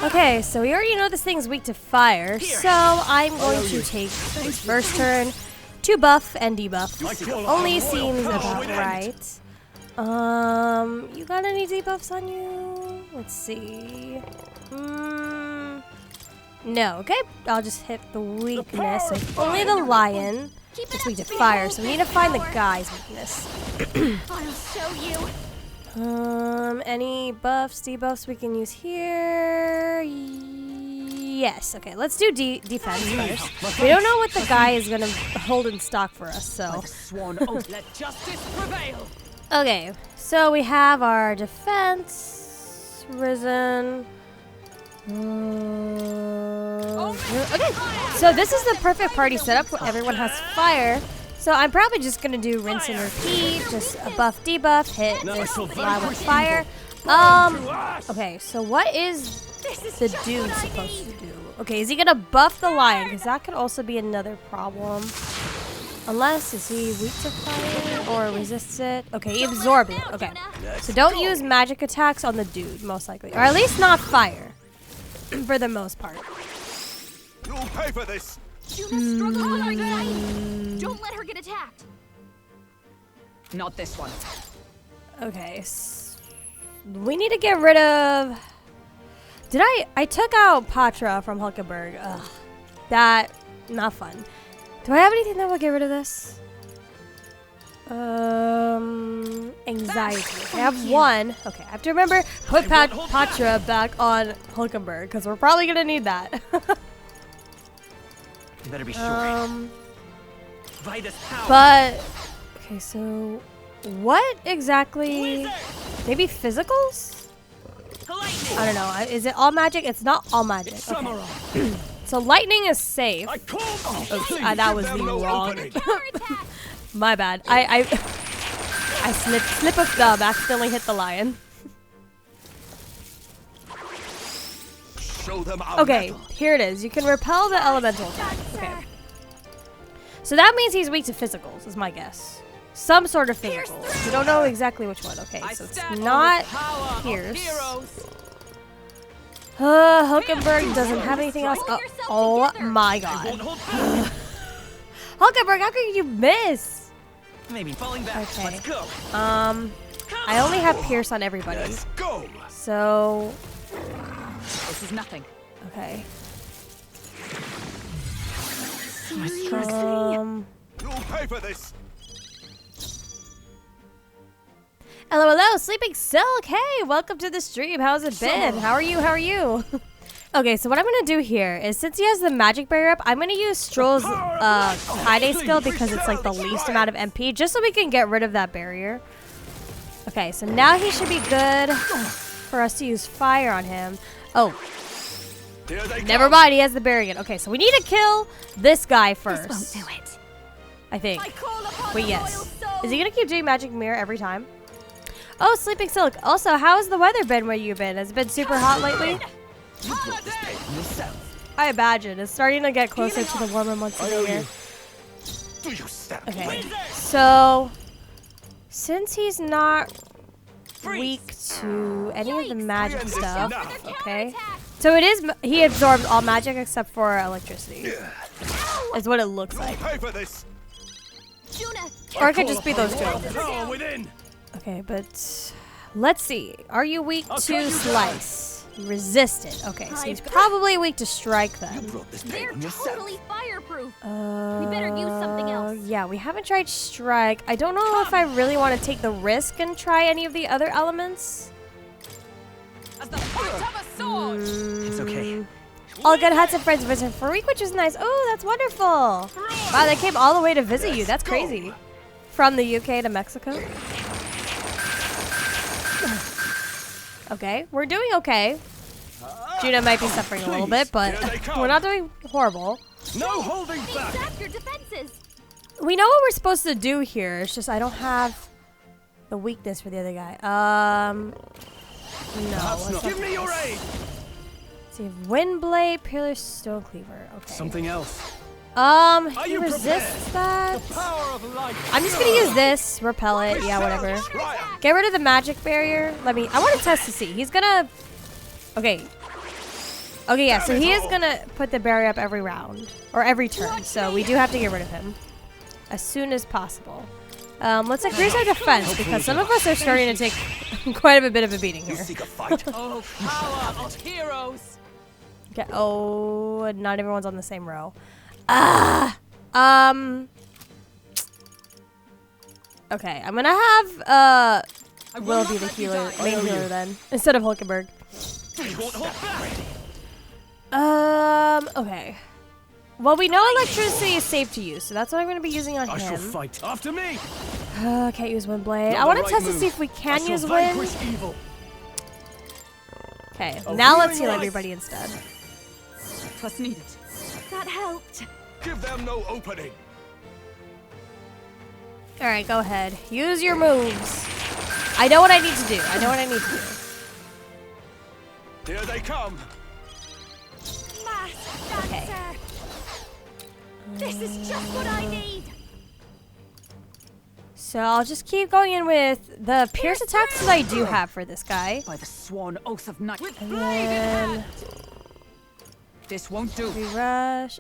Okay, so we already know this thing's weak to fire, so I'm going to take his first turn to buff and debuff. Only seems about right. You got any debuffs on you? Let's see. No, okay. I'll just hit the weakness. So only the lion is weak to fire, so we need to find the guy's weakness. I'll show you. Any buffs, debuffs we can use here? Yes. Okay, let's do defense first. We don't know what the guy is gonna hold in stock for us, so. Let justice prevail. Okay, so we have our defense, risen. Okay, so this is the perfect party setup where everyone has fire. So I'm probably just gonna do rinse and repeat, just a buff, debuff, hit this guy with fire. Okay, so what is the dude supposed to do? Okay, is he gonna buff the lion? Because that could also be another problem. Unless, is he weak to fire or resists it? Okay, he absorbed it. Okay, so don't use magic attacks on the dude, most likely. Or at least not fire, for the most part. You'll pay for this. Juna's struggling with anxiety. Don't let her get attacked. Not this one. Okay, we need to get rid of... Did I took out Patra from Hulkenberg. Ugh, that, not fun. Do I have anything that will get rid of this? Anxiety. I have one. Okay, I have to remember, put Patra back on Hulkenberg, because we're probably going to need that. You better be sure. But, okay, so what exactly? Maybe physicals? I don't know. Is it all magic? It's not all magic. Okay. So lightning is safe. Oops, that was the wrong. My bad. I slip of thumb, accidentally hit the lion. Okay, here it is. You can repel the elemental attack. Okay. So that means he's weak to physicals, is my guess. Some sort of physicals. We don't know exactly which one. Okay, so it's not Pierce. Hulkenberg doesn't have anything else. Oh my god. Hulkenberg, how can you miss? Maybe falling back. Okay. Let's go. I only have Pierce on everybody. Let's go. So, This is nothing. okay. You'll pay for this. Hello, hello, Sleeping Silk. Hey, welcome to the stream. How's it been? How are you? How are you? Okay, so what I'm gonna do here is, since he has the magic barrier up, I'm gonna use Stroll's high skill because it's like the least amount of MP, just so we can get rid of that barrier. Okay, so now he should be good for us to use fire on him. Oh, never mind, he has the barrier. Okay, so we need to kill this guy first. This won't do it. I think. Wait, yes. Is he gonna keep doing magic mirror every time? Oh, Sleeping Silk. Also, how has the weather been where you've been? Has it been super hot lately? I imagine. It's starting to get closer to the warmer months of the year. Okay, so since he's not weak to any of the magic stuff, okay. So it is, he absorbs all magic except for electricity. Is what it looks like. Or it could just be those two. Okay, but let's see. Are you weak to slice? Resist it. Okay, so he's probably weak to strike then. They're totally fireproof. We better use something else. Yeah, we haven't tried strike. I don't know if I really want to take the risk and try any of the other elements. It's okay. All good Hats and Friends visit for a week, which is nice. Oh, that's wonderful. Wow, they came all the way to visit you. That's crazy. From the UK to Mexico. Okay, we're doing okay. Juna might be suffering a little bit, but we're not doing horrible. No holding back. Your defenses. We know what we're supposed to do here. It's just I don't have the weakness for the other guy. No. Give me your aid. Let's see, Windblade, Peerless Stone Cleaver. Okay. Something else. He resists that. I'm just gonna use this, repel it, yeah, whatever. Get rid of the magic barrier. I want to test to see. He's gonna, okay, Okay, yeah, so he is gonna put the barrier up every round. Or every turn. So we do have to get rid of him. As soon as possible. Let's increase our defense because some of us are starting to take quite a bit of a beating You here. seek a fight? Oh, power of heroes. Okay, oh, not everyone's on the same row. Okay, I'm gonna have Will be the healer, main healer then, instead of Hulkenberg. You won't hold back. Okay. Well, we know electricity is safe to use, so that's what I'm gonna be using on I shall him. fight. After me. Can't use Wind Blade. Not I want the to right test to move. see if we I can shall use Wind. vanquish evil. Okay, A now let's healing heal light. everybody instead. Twas needed. That helped. Give them no opening. All right, go ahead. Use your moves. I know what I need to do. I know what I need to do. Here they come. Mass Okay. dancer. This is just what I need. So I'll just keep going in with the pierce attacks that I do have for this guy. By the sworn oath of night. And then This won't do. we rush.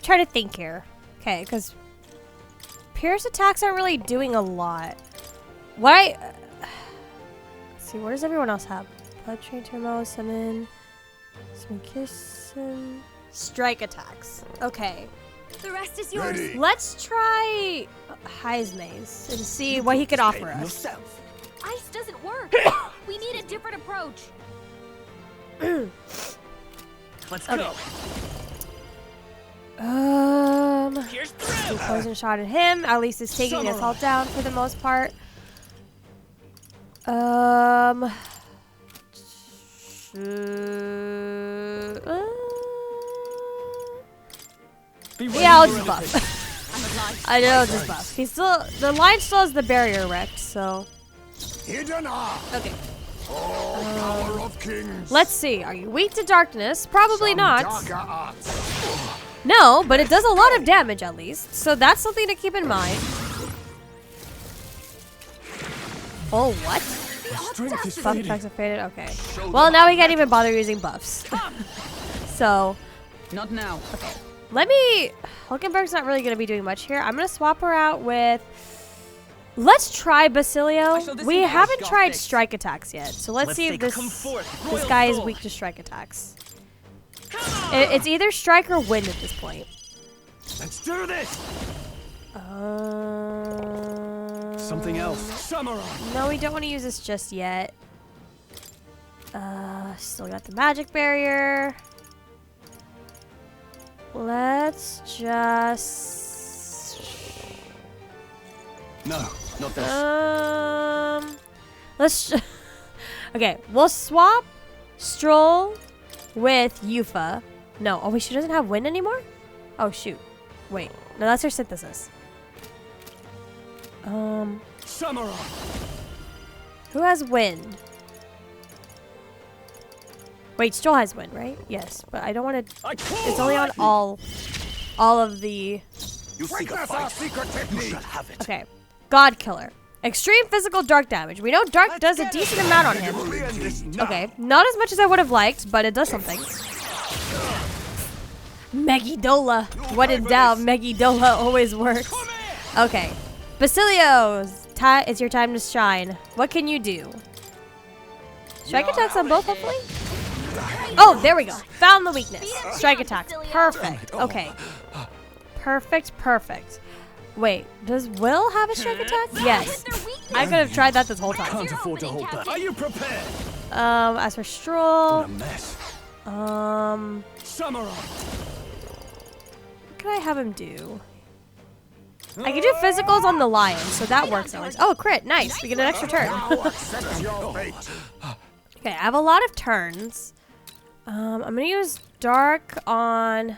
Try to think here. Okay, because pierce attacks aren't really doing a lot. Why? Let's see, what does everyone else have? Blood Train Turmo, Summon, Kissin, Strike attacks. Okay. The rest is yours. Ready. Let's try Heismaze and see what he could offer us. Yourself. Ice doesn't work. We need a different approach. Let's Okay. go. Here's through. Poison shot at him. At least it's taking his health down for the most part. Yeah, I'll just buff. I know, just buff. He's still, the line still has the barrier wrecked, so. Hidden art. Okay. Power of kings. Let's see. Are you weak to darkness? Probably Some not. darker arts. No, but it does a lot of damage at least. So that's something to keep in mind. Oh, what? Strength is Buff fading. effects have faded? Okay. Well, now we can't even bother using buffs. So, Not now. okay. Let me... Hulkenberg's not really going to be doing much here. I'm going to swap her out with... Let's try Basilio. We haven't tried strike attacks yet. So let's see if this guy is weak to strike attacks. It's either strike or wind at this point. Let's do this. Something else. Samurai. No, we don't want to use this just yet. Still got the magic barrier. Let's just... No, not this. Let's... Okay, we'll swap Stroll with Yufa. No, oh wait, she doesn't have wind anymore? Oh shoot. Wait, no, that's her synthesis. Samurai. Who has wind? Wait, Stroll has wind, right? Yes, but I don't want to... It's only on all of the... You seek a fight. You shall have it. Okay. God Killer. Extreme physical dark damage. We know dark does a decent amount on him. We'll end this now. Okay. Not as much as I would have liked, but it does something. Megidola. What in doubt, Megidola always works. Okay. Basilio, it's your time to shine. What can you do? Strike attacks on both, hopefully? Oh, there we go. Found the weakness. Strike attacks. Perfect. Okay. Perfect. Wait, does Will have a strike attack? Yes. I could have tried that this whole time. Can't afford to hold back. Are you prepared? As for Stroll, What a mess. Samurai. what can I have him do? I can do physicals on the lion, so that works always. Oh, crit. Nice. We get an extra turn. Accept your fate. Okay, I have a lot of turns. I'm going to use Dark on...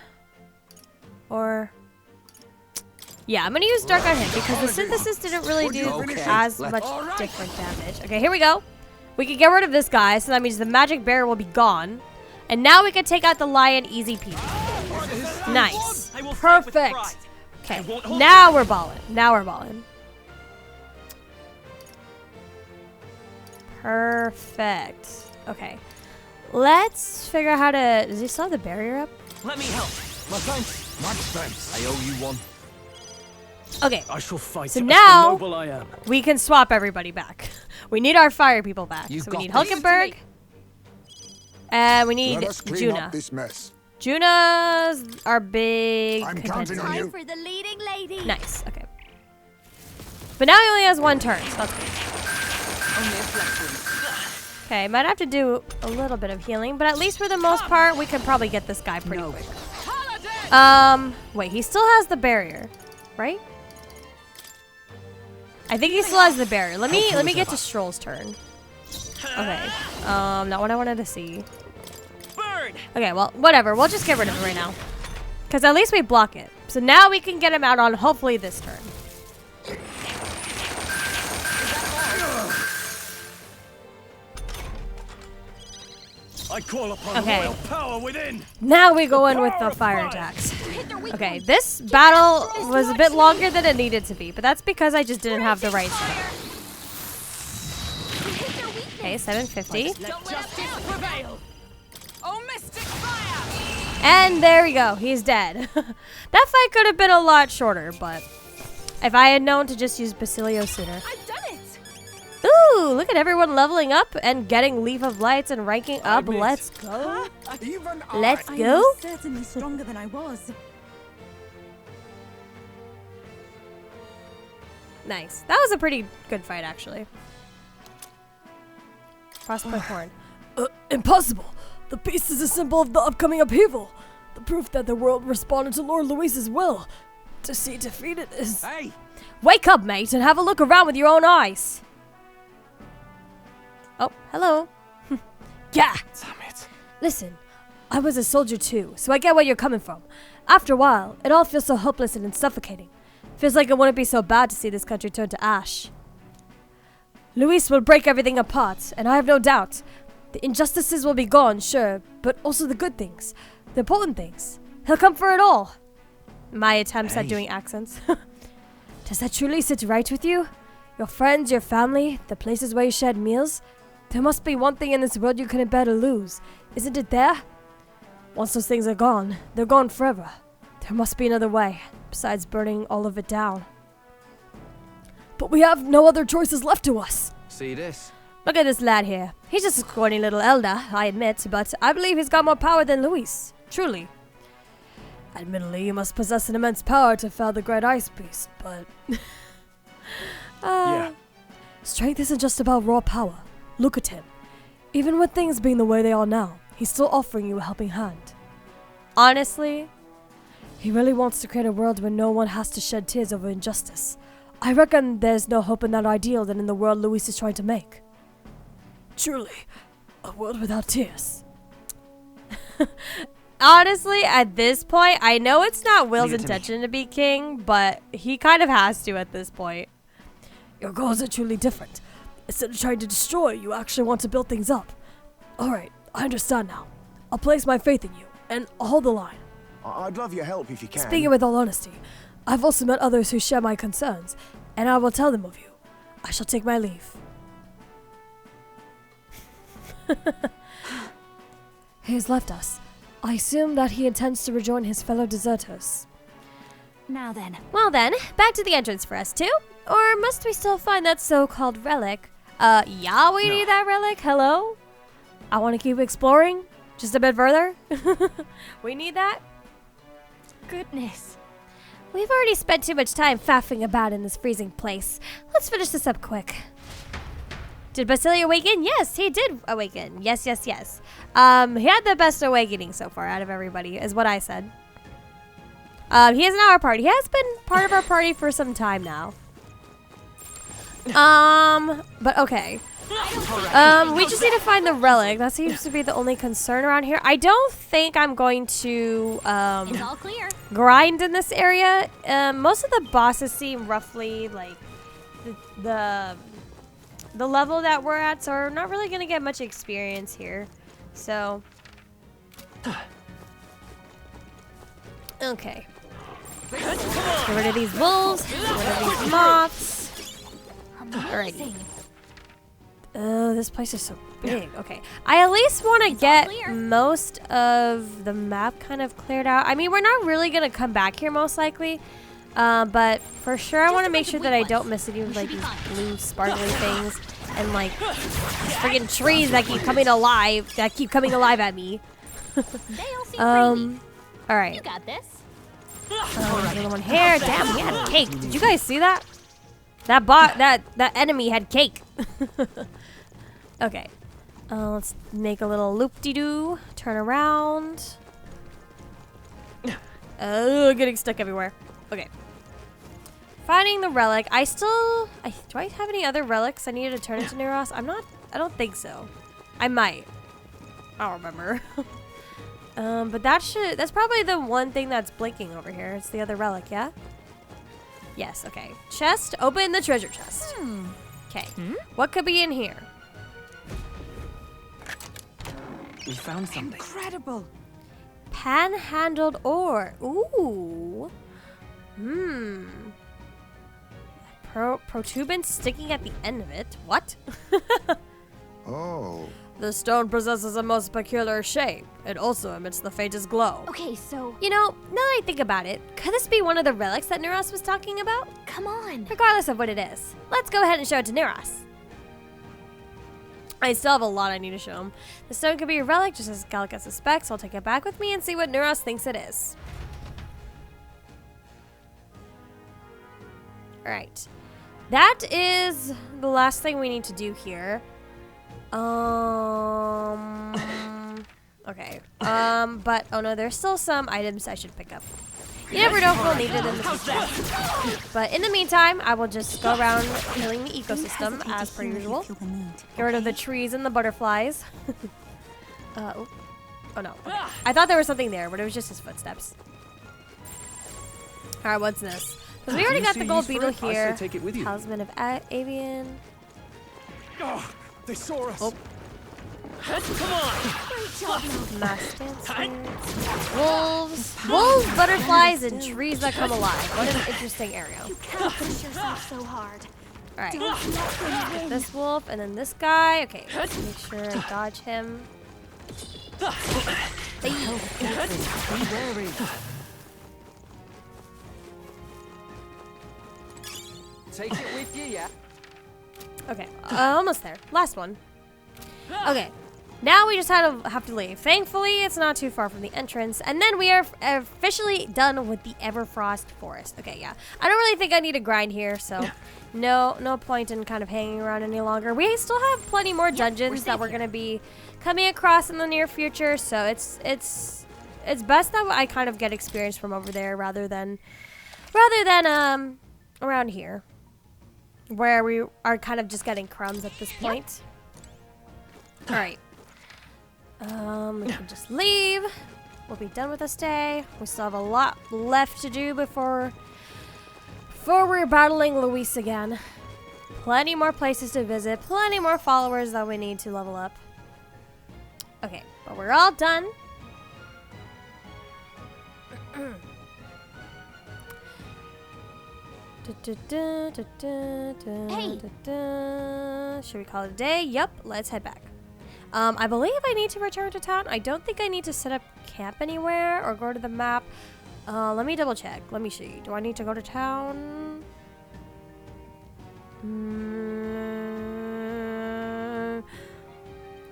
Or... Yeah, I'm going to use Dark on him because the synthesis didn't really do as much different damage. Okay, here we go. We can get rid of this guy, so that means the magic barrier will be gone. And now we can take out the lion easy peasy. Nice. Perfect. Okay, now we're balling. Perfect. Okay. Let's figure out how to... Does he still have the barrier up? Let me help. My thanks. My thanks. I owe you one. Okay. I shall fight So as now- the noble I am. We can swap everybody back. We need our fire people back. You So we got need this. Hulkenberg. And we need Let us clean up Juna. this mess. Juna's our big I'm counting contender. on you. Time for the leading lady. Nice. Okay. But now he only has one turn, so that's good. Only a flex Okay, might have to do a little bit of healing, but at least for the most part, we could probably get this guy pretty No. quick. Wait, he still has the barrier, right? I think he still has the barrier. Let me get to Stroll's turn. Okay. Not what I wanted to see. Bird. Okay, well, whatever. We'll just get rid of it right now. Because at least we block it. So now we can get him out on hopefully this turn. I call upon Okay. royal power within. Now we go in with the fire attacks. Okay, this battle was a bit longer than it needed to be, but that's because I just didn't have the right setup. Okay, 750. Let justice prevail. Oh, mystic fire! And there we go. He's dead. That fight could have been a lot shorter, but if I had known to just use Basilio sooner. I've done it. Ooh, look at everyone leveling up and getting Leaf of Lights and ranking up. admit. Let's go. Even Let's I. go. Certainly stronger than I was. Nice. That was a pretty good fight, actually. Frostpoint Horn. Impossible! The beast is a symbol of the upcoming upheaval. The proof that the world responded to Lord Luis's will. To see it defeated is... Hey. Wake up, mate, and have a look around with your own eyes. Oh, hello. Yeah! Damn it. Listen, I was a soldier too, so I get where you're coming from. After a while, it all feels so hopeless and suffocating. Feels like it wouldn't be so bad to see this country turn to ash. Luis will break everything apart, and I have no doubt. The injustices will be gone, sure, but also the good things. The important things. He'll come for it all. My attempts at doing accents. Does that truly sit right with you? Your friends, your family, the places where you shared meals? There must be one thing in this world you couldn't bear to lose. Isn't it there? Once those things are gone, they're gone forever. There must be another way, besides burning all of it down. But we have no other choices left to us. See this? Look at this lad here. He's just a scrawny little elder, I admit, but I believe he's got more power than Luis. Truly. Admittedly, you must possess an immense power to fell the great ice beast, but... Yeah. Strength isn't just about raw power. Look at him. Even with things being the way they are now, he's still offering you a helping hand. Honestly, He really wants to create a world where no one has to shed tears over injustice. I reckon there's no hope in that ideal than in the world Luis is trying to make. Truly, a world without tears. honestly, at this point, I know it's not Will's Leave it to me. intention to be king, but he kind of has to at this point. Your goals are truly different. Instead of trying to destroy, you actually want to build things up. Alright, I understand now. I'll place my faith in you, and I'll hold the line. I'd love your help if you can. Speaking with all honesty, I've also met others who share my concerns, and I will tell them of you. I shall take my leave. He has left us. I assume that he intends to rejoin his fellow deserters. Now then. Well then, back to the entrance for us too. Or must we still find that so-called relic? Yeah, we need that relic. Hello? I want to keep exploring. Just a bit further. We need that. Goodness. We've already spent too much time faffing about in this freezing place. Let's finish this up quick. Did Basilio awaken? Yes, he did awaken. Yes, yes, yes. He had the best awakening so far out of everybody, is what I said. He is now our party. He has been part of our party for some time now. But okay. We just need to find the relic. That seems to be the only concern around here. I don't think I'm going to It's all clear. grind in this area. Most of the bosses seem roughly like the level that we're at, so we're not really gonna get much experience here. So okay. Get rid of these wolves, get rid of these moths. Alrighty. Oh, this place is so big. Okay. I at least want to get clear. most of the map kind of cleared out. I mean, we're not really going to come back here most likely. But for sure, I want to make sure that I don't miss any of like these blue sparkly things and like these freaking trees that keep coming alive, at me. They all seem greedy. All right. You got this. There's another one here. Damn, we had cake. Did you guys see that? That enemy had cake. Okay. Let's make a little loop-de-doo. Turn around. Oh, getting stuck everywhere. Okay. Finding the relic. Do I have any other relics I needed to turn into Neuros? I don't think so. I might. I don't remember. But that's probably the one thing that's blinking over here. It's the other relic, yeah? Yes, okay. Chest, open the treasure chest. Okay. What could be in here? We found something. Incredible. Panhandled ore. Ooh. Protuberance sticking at the end of it. What? Oh. The stone possesses a most peculiar shape. It also emits the faintest glow. Okay, so You know, now that I think about it, could this be one of the relics that Neuros was talking about? come on. Regardless of what it is, let's go ahead and show it to Neuros. I still have a lot I need to show him. The stone could be a relic, just as Gallica suspects. I'll take it back with me and see what Neuros thinks it is. Alright. That is the last thing we need to do here. Okay. But, oh no, there's still some items I should pick up. You never know if we'll need it in the future. But in the meantime, I will just go around killing the ecosystem as per usual. Get rid of the trees and the butterflies. Oh no. Okay. I thought there was something there, but it was just his footsteps. Alright, what's this? Because we already got the gold beetle here. Take it with you. Talisman of Avian. Oh, they saw us. Oh. Come on. Mass dancers. Wolves. Wolves, butterflies, and trees that come alive. What an interesting area. Can't push yourself so hard. Alright. Get this wolf and then this guy. Okay, let's make sure I dodge him. Be wary. Take it with you, yeah? Okay, almost there. Last one. Okay, now we just have to leave. Thankfully, it's not too far from the entrance. And then we are officially done with the Everfrost forest. Okay, yeah. I don't really think I need to grind here, so no point in kind of hanging around any longer. We still have plenty more dungeons that we're going to be coming across in the near future, so it's best that I kind of get experience from over there rather than around here, where we are kind of just getting crumbs at this point. All right. We can just leave. We'll be done with this day. We still have a lot left to do before we're battling Luis again. Plenty more places to visit. Plenty more followers that we need to level up. Okay, but we're all done. Hey. Should we call it a day? Yep, let's head back. I believe I need to return to town. I don't think I need to set up camp anywhere or go to the map. Let me double check. Let me see. Do I need to go to town?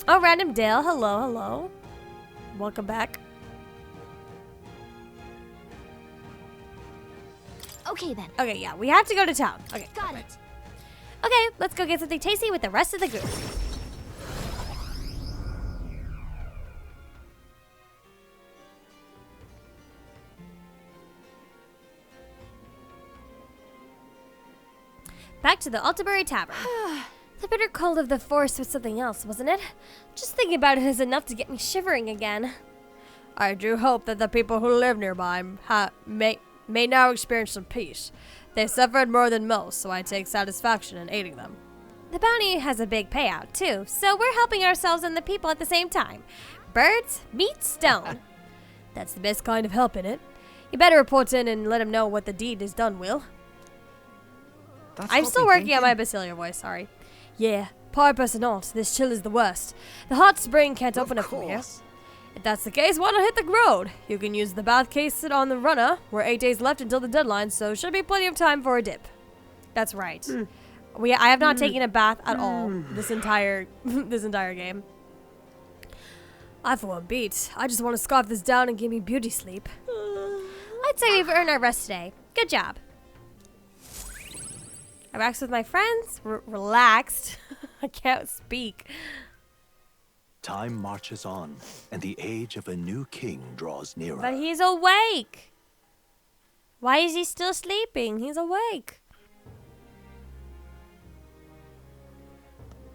Oh, Random Dale. Hello, hello. Welcome back. Okay then. Okay, yeah, we have to go to town. Okay, Got it. okay, let's go get something tasty with the rest of the group. Back to the Altabury Tavern. The bitter cold of the forest was something else, wasn't it? Just thinking about it is enough to get me shivering again. I do hope that the people who live nearby may now experience some peace. They suffered more than most, so I take satisfaction in aiding them. The bounty has a big payout, too, so we're helping ourselves and the people at the same time. Birds meet stone. That's the best kind of help, innit? You better report in and let him know what the deed is done, Will. I'm still working on my Basilia voice, sorry. Yeah, Par personal, this chill is the worst. The hot spring can't open up from here. If that's the case, why not hit the road? You can use the bath case on the runner. We're 8 days left until the deadline, so should be plenty of time for a dip. That's right. I have not taken a bath at all this entire game. I for one beat. I just want to scarf this down and give me beauty sleep. I'd say we've earned our rest today. Good job. I waxed with my friends. Relaxed. I can't speak. Time marches on, and the age of a new king draws nearer. But he's awake. Why is he still sleeping? He's awake.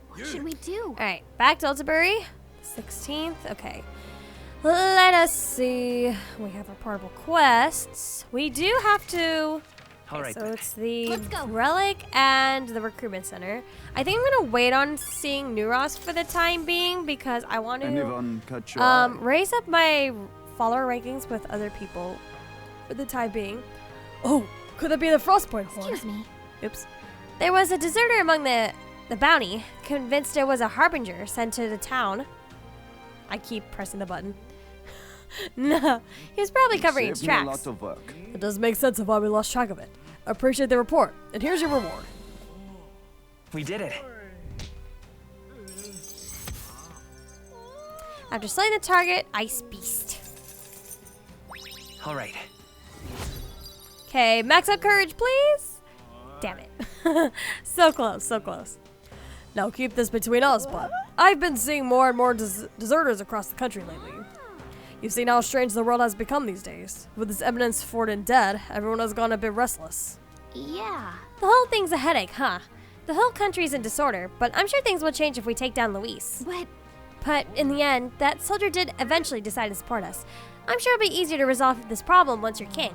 What should we do? Alright, back to Ultabury. 16th. Okay. Let us see. We have our portable quests. We do have to... Alright, so it's the Let's go. Relic and the Recruitment Center. I think I'm going to wait on seeing Neuros for the time being because I want to raise up my follower rankings with other people for the time being. Oh, could that be the Frostpoint horn? Excuse me. Oops. There was a deserter among the bounty, convinced it was a harbinger sent to the town. I keep pressing the button. No, he was probably covering its tracks. It does make sense of why we lost track of it. Appreciate the report, and here's your reward. We did it. After slaying the target, Ice Beast. All right. Okay, max out courage, please. Damn it. So close, so close. Now keep this between us, but I've been seeing more and more deserters across the country lately. You've seen how strange the world has become these days. With its eminence Forden dead, everyone has gone a bit restless. Yeah. The whole thing's a headache, huh? The whole country's in disorder, but I'm sure things will change if we take down Luis. But in the end, that soldier did eventually decide to support us. I'm sure it'll be easier to resolve this problem once you're king.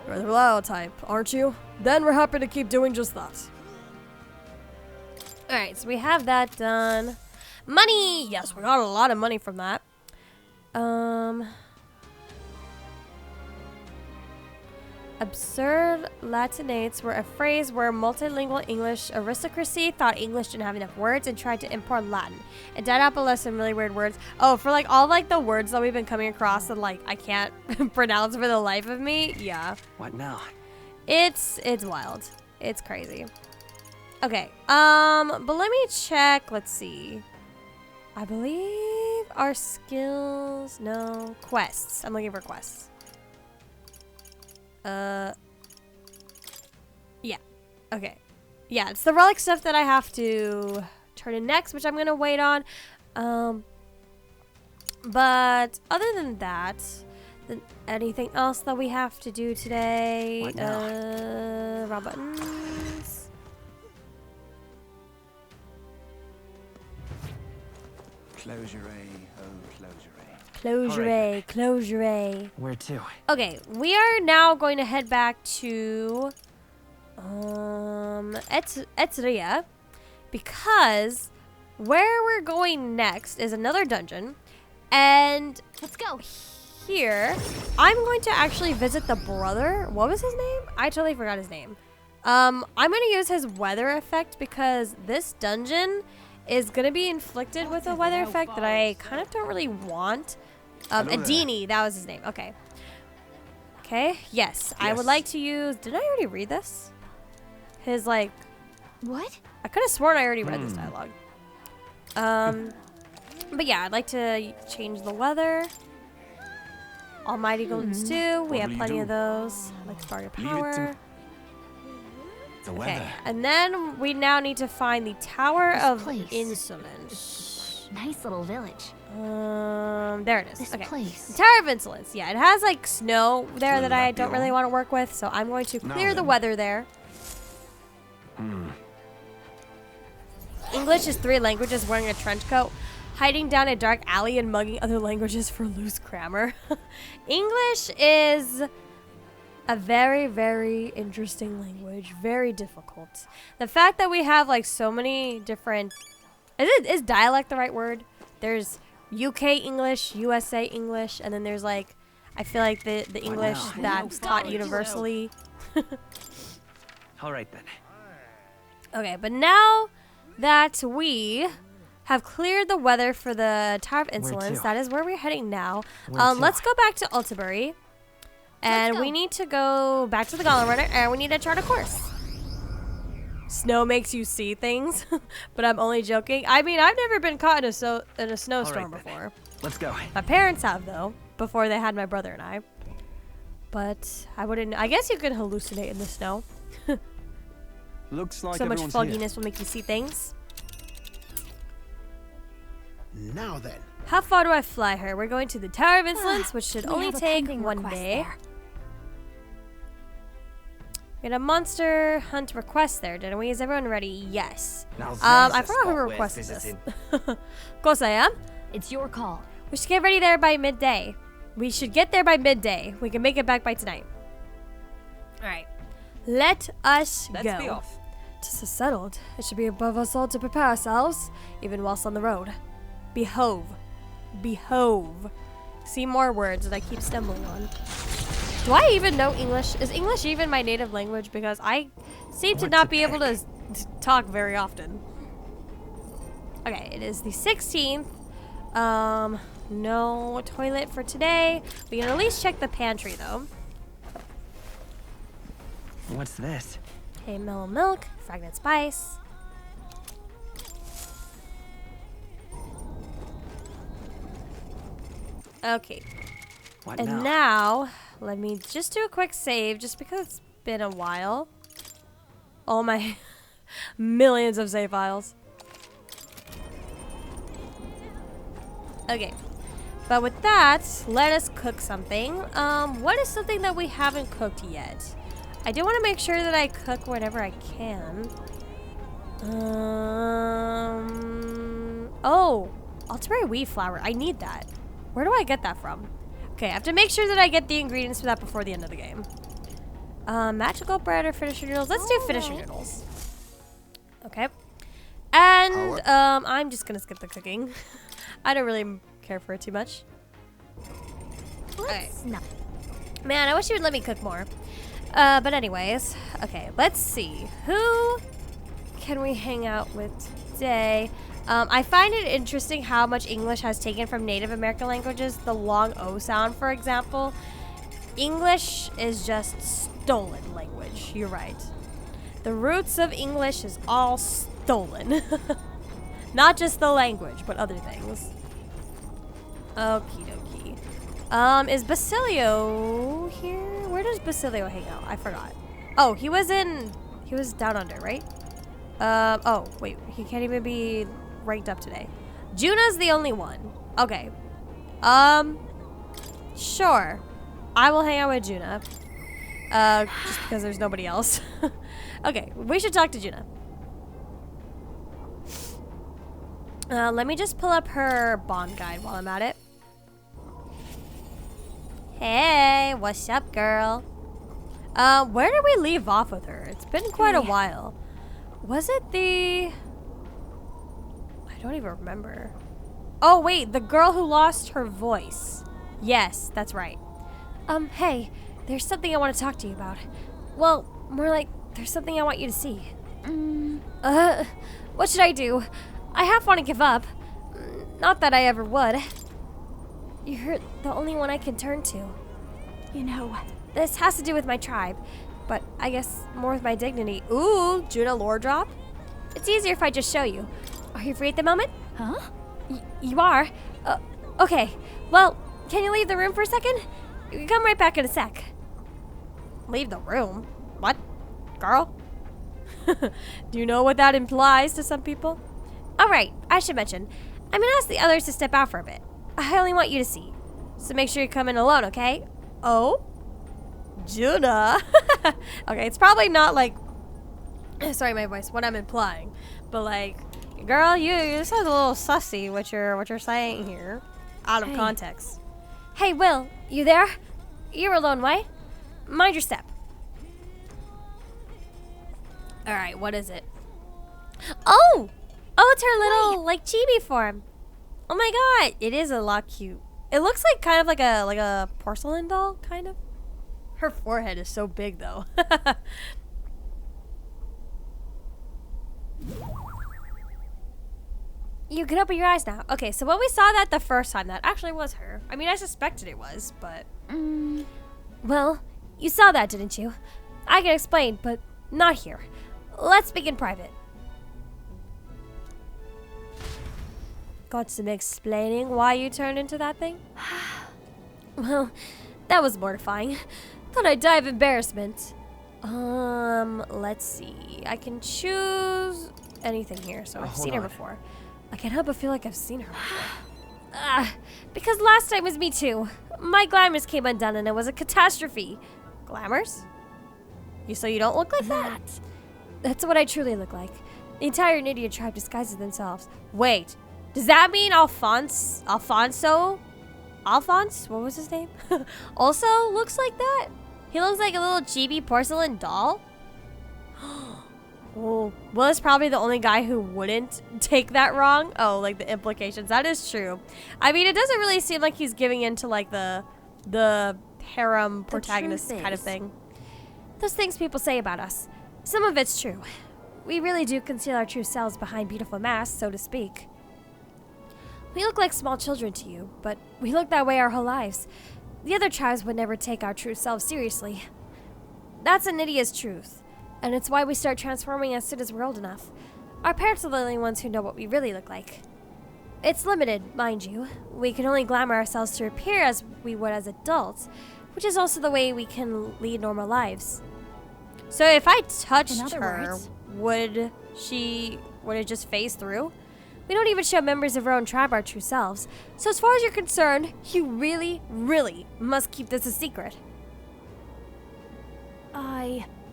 You're the reliable type, aren't you? Then we're happy to keep doing just that. Alright, so we have that done. Money! Yes, we got a lot of money from that. Absurd Latinates were a phrase where multilingual English aristocracy thought English didn't have enough words and tried to import Latin. It died out below some really weird words. Oh, for like all like the words that we've been coming across and like I can't pronounce for the life of me. Yeah. What now? It's wild. It's crazy. Okay. But let me check. Let's see. I believe our skills. No. Quests. I'm looking for quests. Yeah. Okay. Yeah, it's the relic stuff that I have to turn in next, which I'm gonna wait on. But other than that, anything else that we have to do today? What now? Wrong buttons. Closure, oh, closure. Closure, closure. Where to? Okay, we are now going to head back to Etzeria because where we're going next is another dungeon, and Let's go. here I'm going to actually visit the brother. What was his name? I totally forgot his name. I'm going to use his weather effect because this dungeon is going to be inflicted with a weather effect that I kind of don't really want. Adini, that was his name. Okay. Okay, yes. I would like to use... Did I already read this? His, like... What? I could have sworn I already read this dialogue. But yeah, I'd like to change the weather. Almighty Golden Stew. We have plenty of those. Like Sparta Power. The Okay, weather. and then we now need to find the Tower This of place. Insolence. Nice little village. There it is. This Okay. place. The Tower of Insolence. Yeah, it has like snow there Will that that I be don't really all? want to work with, so I'm going to Now clear the then. weather there. English is 3 languages, wearing a trench coat, hiding down a dark alley and mugging other languages for loose grammar. English is a very, very interesting language. Very difficult. The fact that we have like so many different... Is dialect the right word? There's UK English, USA English, and then there's like... I feel like the English that's taught universally. All right then. Okay, but now that we have cleared the weather for the Tower of Insolence. to? That is where we're heading now. Where to? Let's go back to Altabury. And we need to go back to the Gauntlet Runner, and we need to chart a course. Snow makes you see things, but I'm only joking. I mean, I've never been caught in a snowstorm then. before. Let's go. My parents have, though, before they had my brother and I. But I wouldn't. I guess you could hallucinate in the snow. Looks like So much everyone's fogginess will make you see things. here. Now then. How far do I fly her? We're going to the Tower of Insolence, which should only take one day. We had a monster hunt request there, didn't we? Is everyone ready? Yes. I forgot who requested this. Of course I am. It's your call. We should get ready there by midday. We should get there by midday. We can make it back by tonight. Alright. Let us Let's go. be off. Just as settled. It should be above us all to prepare ourselves, Even whilst on the road. Behove. Behove. See more words that I keep stumbling on. Do I even know English? Is English even my native language? Because I seem to not be able to talk very often. Okay, it is the 16th. No toilet for today. We can at least check the pantry though. What's this? Okay, mellow milk, fragrant spice. Okay, What and now? now let me just do a quick save just because it's been a while. Oh my millions of save files. Okay, but with that, let us cook something. What is something that we haven't cooked yet? I do want to make sure that I cook whenever I can. Oh, Altabury wheat flour. I need that. Where do I get that from? Okay, I have to make sure that I get the ingredients for that before the end of the game. Magical bread or finisher noodles? Let's do finisher noodles. Okay. And I'm just gonna skip the cooking. I don't really care for it too much. Alright. Man, I wish you would let me cook more. But anyways, okay, let's see. Who can we hang out with today? I find it interesting how much English has taken from Native American languages. The long O sound, for example. English is just stolen language. You're right. The roots of English is all stolen. Not just the language, but other things. Okie dokie. Is Basilio here? Where does Basilio hang out? I forgot. Oh, he was down under, right? Oh, wait, he can't even be ranked up today. Juna's the only one. Okay. Sure. I will hang out with Juna. Just because there's nobody else. Okay, we should talk to Juna. Let me just pull up her bond guide while I'm at it. Hey, what's up, girl? Where did we leave off with her? It's been quite a while. Was it the... I don't even remember. Oh, wait, the girl who lost her voice. Yes, that's right. Hey, there's something I want to talk to you about. Well, more like, there's something I want you to see. What should I do? I half want to give up. Not that I ever would. You're the only one I can turn to. You know, this has to do with my tribe, but I guess more with my dignity. Ooh, Juna lore drop? It's easier if I just show you. Are you free at the moment? Huh? You are? Okay. Well, can you leave the room for a second? You can come right back in a sec. Leave the room? What? Girl? Do you know what that implies to some people? Alright, I should mention, I'm gonna ask the others to step out for a bit. I only want you to see. So make sure you come in alone, okay? Oh? Juna? Okay, it's probably not like... Sorry, my voice, what I'm implying. But like, girl, you sound a little sussy what you're saying here. Out of context. Hey, Will, you there? You're alone, right? Mind your step. Alright, what is it? Oh! Oh, it's her little, like, chibi form. Oh my god, it is a lot cute. It looks like kind of like a porcelain doll, kind of. Her forehead is so big, though. You can open your eyes now. Okay, so when we saw that the first time, that actually was her. I mean, I suspected it was, but... Well, you saw that, didn't you? I can explain, but not here. Let's speak in private. Got some explaining why you turned into that thing? Well, that was mortifying. Thought I'd die of embarrassment. Let's see. I can choose anything here, so I've seen her before. I can't help but feel like I've seen her before. Because last time was me too. My glamours came undone and it was a catastrophe. Glamours? So you don't look like that? That's what I truly look like. The entire Nidia tribe disguises themselves. Wait, does that mean Alphonse? Alphonse? What was his name? Also looks like that? He looks like a little chibi porcelain doll? Oh, Will is probably the only guy who wouldn't take that wrong. Oh, like the implications. That is true. I mean, it doesn't really seem like he's giving in to like the harem protagonist kind of thing. Those things people say about us. Some of it's true. We really do conceal our true selves behind beautiful masks, so to speak. We look like small children to you, but we look that way our whole lives. The other tribes would never take our true selves seriously. That's Nidia's truth. And it's why we start transforming as soon as we're old enough. Our parents are the only ones who know what we really look like. It's limited, mind you. We can only glamour ourselves to appear as we would as adults, which is also the way we can lead normal lives. So if I touched her, would it just phase through? We don't even show members of our own tribe our true selves. So as far as you're concerned, you really, really must keep this a secret.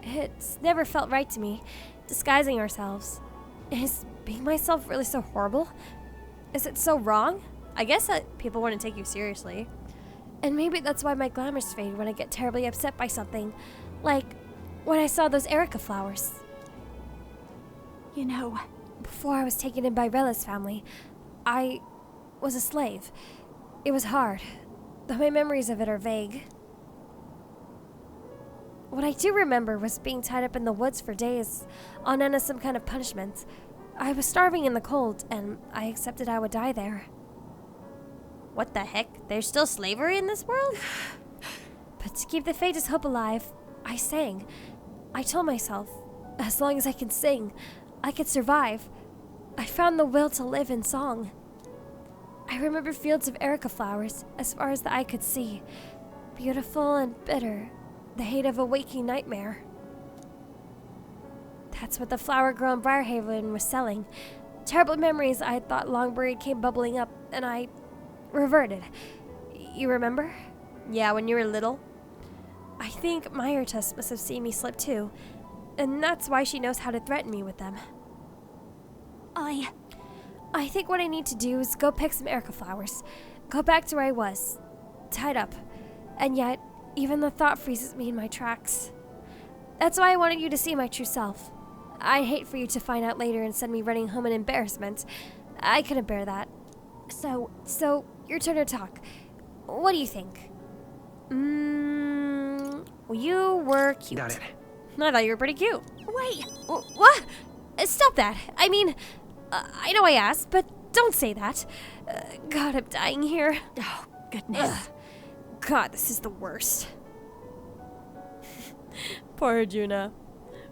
It's never felt right to me, disguising ourselves. Is being myself really so horrible? Is it so wrong? I guess that people wouldn't take you seriously. And maybe that's why my glamours fade when I get terribly upset by something. Like when I saw those Erica flowers. You know, before I was taken in by Rella's family, I was a slave. It was hard, though my memories of it are vague. What I do remember was being tied up in the woods for days, on end of some kind of punishment. I was starving in the cold, and I accepted I would die there. What the heck? There's still slavery in this world? But to keep the faintest hope alive, I sang. I told myself, as long as I can sing, I could survive. I found the will to live in song. I remember fields of Erica flowers, as far as the eye could see. Beautiful and bitter. The hate of a waking nightmare. That's what the flower girl in Briarhaven was selling. Terrible memories I had thought long buried came bubbling up, and I reverted. You remember? Yeah, when you were little. I think Myrtus must have seen me slip too, and that's why she knows how to threaten me with them. I think what I need to do is go pick some Erica flowers, go back to where I was, tied up, and yet even the thought freezes me in my tracks. That's why I wanted you to see my true self. I'd hate for you to find out later and send me running home in embarrassment. I couldn't bear that. So, your turn to talk. What do you think? Well, you were cute. Got it. I thought you were pretty cute. Wait, what? Stop that. I mean, I know I asked, but don't say that. God, I'm dying here. Oh, goodness. God, this is the worst. Poor Arjuna.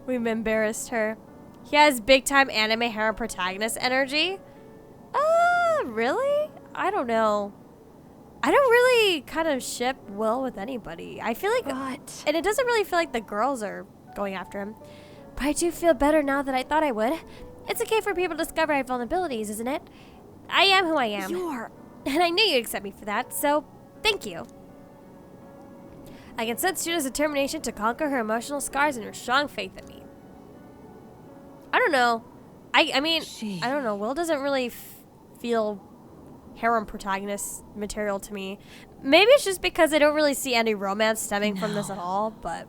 We've embarrassed her. He has big-time anime harem protagonist energy. Really? I don't know. I don't really kind of ship Will with anybody. I feel like... What? And it doesn't really feel like the girls are going after him. But I do feel better now than I thought I would. It's okay for people to discover our vulnerabilities, isn't it? I am who I am. And I knew you'd accept me for that, so thank you. I can sense Juna's determination to conquer her emotional scars and her strong faith in me. I don't know. I mean, I don't know. Will doesn't really feel harem protagonist material to me. Maybe it's just because I don't really see any romance stemming from this at all, but...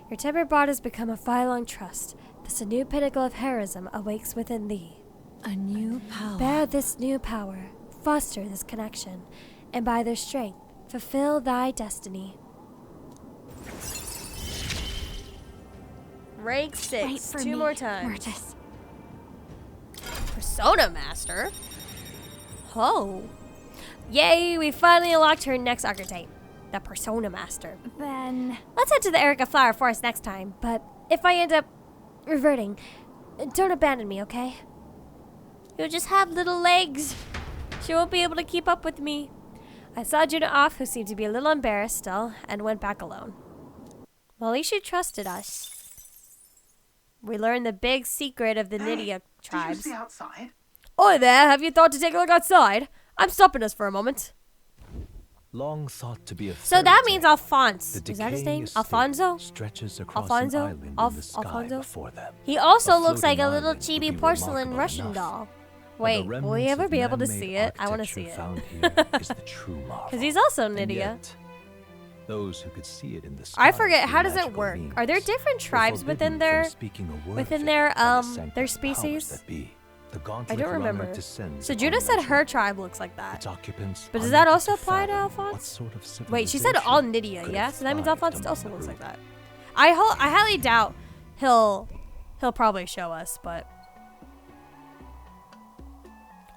Your tempered bond has become a file-long trust. Thus a new pinnacle of heroism awakes within thee. A new power. Bear this new power. Foster this connection. And by their strength, fulfill thy destiny. Rank 6. Two more times. Persona Master? Oh. Yay, we finally unlocked her next archetype. The Persona Master. Then... Let's head to the Erica Flower Forest next time, but if I end up reverting, don't abandon me, okay? You'll just have little legs. She won't be able to keep up with me. I saw Judah off, who seemed to be a little embarrassed still, and went back alone. Well, at least she trusted us. We learned the big secret of the Nydia tribes. Did you see outside? Oi there, have you thought to take a look outside? I'm stopping us for a moment. Long thought to be a So that fairy means tale, Alphonse. the Is that his decaying name? estate Alfonso? stretches across Alfonso? an island in the sky Alfonso? before them. He also A looks like a floating little island would chibi be porcelain remarkable Russian enough, doll. but Wait, the will we remnants ever of be able to man-made see it? I want to see architecture it. found here is the true marvel. Because he's also And Nydia. yet, those who could see it in the sky I forget, through how does it magical work? means Are there different were tribes forbidden within their from speaking a word within of it their by the sanctum powers species? that be. The I gauntlet don't runner remember. descends So upon Judah said legend. her tribe looks like that. Its occupants But does that unable also to apply to fathom what Alphonse? sort of Wait, she said all civilization Nydia, could yeah? have So that means thrived Alphonse among also the looks like root. that. I highly doubt he'll probably show us, but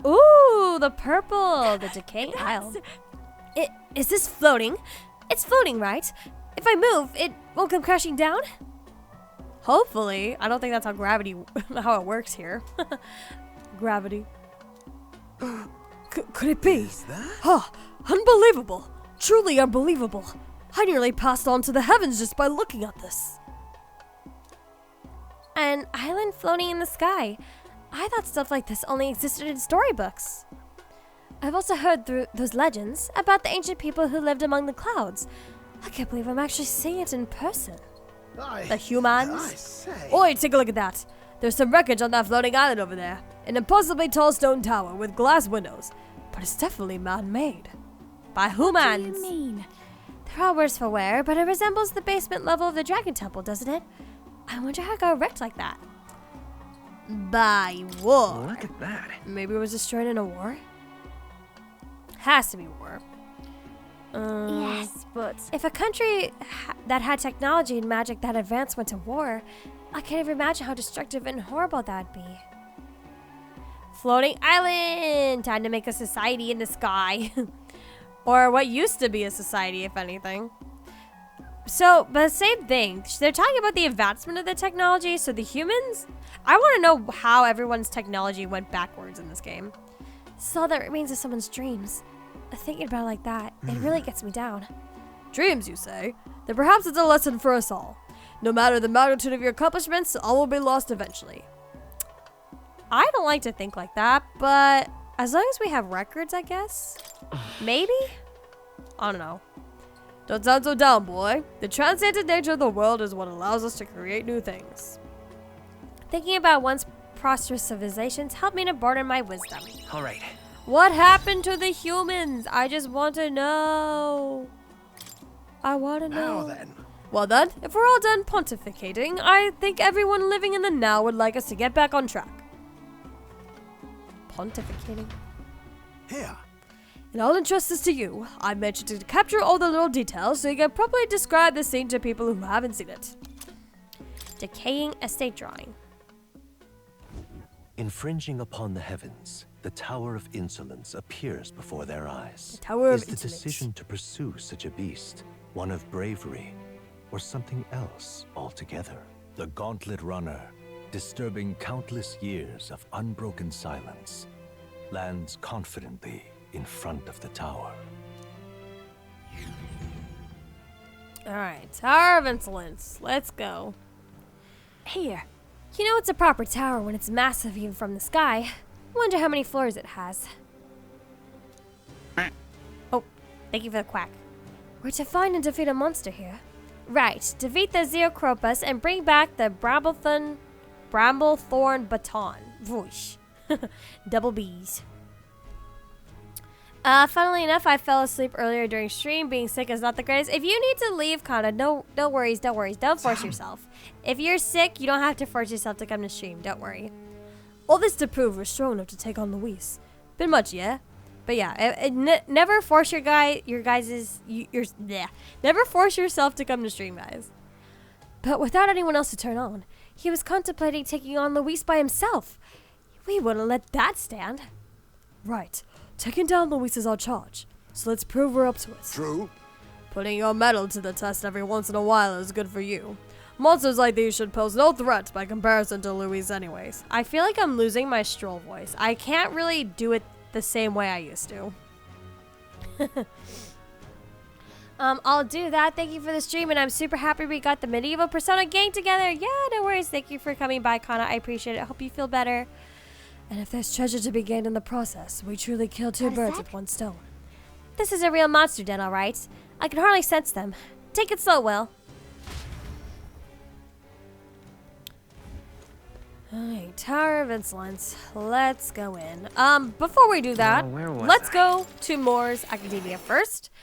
ooh, the purple, the decaying isle. Is this floating? It's floating, right? If I move, it won't come crashing down? Hopefully. I don't think that's how how it works here. Gravity. Could it be? Huh, unbelievable. Truly unbelievable. I nearly passed on to the heavens just by looking at this. An island floating in the sky. I thought stuff like this only existed in storybooks. I've also heard through those legends about the ancient people who lived among the clouds. I can't believe I'm actually seeing it in person. The humans? I say. Oi, take a look at that. There's some wreckage on that floating island over there. An impossibly tall stone tower with glass windows. But it's definitely man-made. By What do humans. you mean? They're all worse for wear, but it resembles the basement level of the Dragon Temple, doesn't it? I wonder how it got wrecked like that. By war. Look at that. Maybe it was destroyed in a war? Has to be war. Yes, but... If a country that had technology and magic that advanced went to war, I can't even imagine how destructive and horrible that'd be. Floating island! Time to make a society in the sky. Or what used to be a society, if anything. So, but the same thing. They're talking about the advancement of the technology, so the humans... I want to know how everyone's technology went backwards in this game. This is all that remains of someone's dreams. Thinking about it like that, it really gets me down. Dreams, you say? Then perhaps it's a lesson for us all. No matter the magnitude of your accomplishments, all will be lost eventually. I don't like to think like that, but as long as we have records, I guess. Maybe? I don't know. Don't sound so down, boy. The transcendent nature of the world is what allows us to create new things. Thinking about once prosperous civilizations helped me to broaden my wisdom. All right. What happened to the humans? I just want to know. I want to know. Now then. Well then, if we're all done pontificating, I think everyone living in the now would like us to get back on track. Pontificating? Here. In all injustice to you, I mentioned to capture all the little details so you can properly describe the scene to people who haven't seen it. Decaying estate drawing. Infringing upon the heavens, the Tower of Insolence appears before their eyes. The Tower Is of the Insolence. decision to pursue such a beast one of bravery, or something else altogether? The Gauntlet Runner, disturbing countless years of unbroken silence, lands confidently in front of the tower. Alright, Tower of Insolence. Let's go. Here. You know it's a proper tower when it's massive even from the sky. Wonder how many floors it has. Oh, thank you for the quack. We're to find and defeat a monster here. Right, defeat the Zeocropus and bring back the Bramblethorn baton. Whoosh. Double B's. Funnily enough, I fell asleep earlier during stream. Being sick is not the greatest. If you need to leave, Kana, no worries. Don't force yourself. If you're sick, you don't have to force yourself to come to stream. Don't worry. All this to prove we're strong enough to take on Luis. Been much, yeah? But yeah, never force never force yourself to come to stream, guys. But without anyone else to turn on, he was contemplating taking on Luis by himself. We wouldn't let that stand. Right. Taking down Luis is our charge. So let's prove we're up to it. True. Putting your mettle to the test every once in a while is good for you. Monsters like these should pose no threat by comparison to Luis anyways. I feel like I'm losing my Stroll voice. I can't really do it the same way I used to. I'll do that. Thank you for the stream, and I'm super happy we got the medieval Persona gang together. Yeah, no worries. Thank you for coming by, Kana. I appreciate it. Hope you feel better. And if there's treasure to be gained in the process, we truly kill two birds with one stone. This is a real monster den, all right? I can hardly sense them. Take it slow, Will. Alright, Tower of Insolence. Let's go in. Before we do that, where was let's I? go to Moore's Academia first.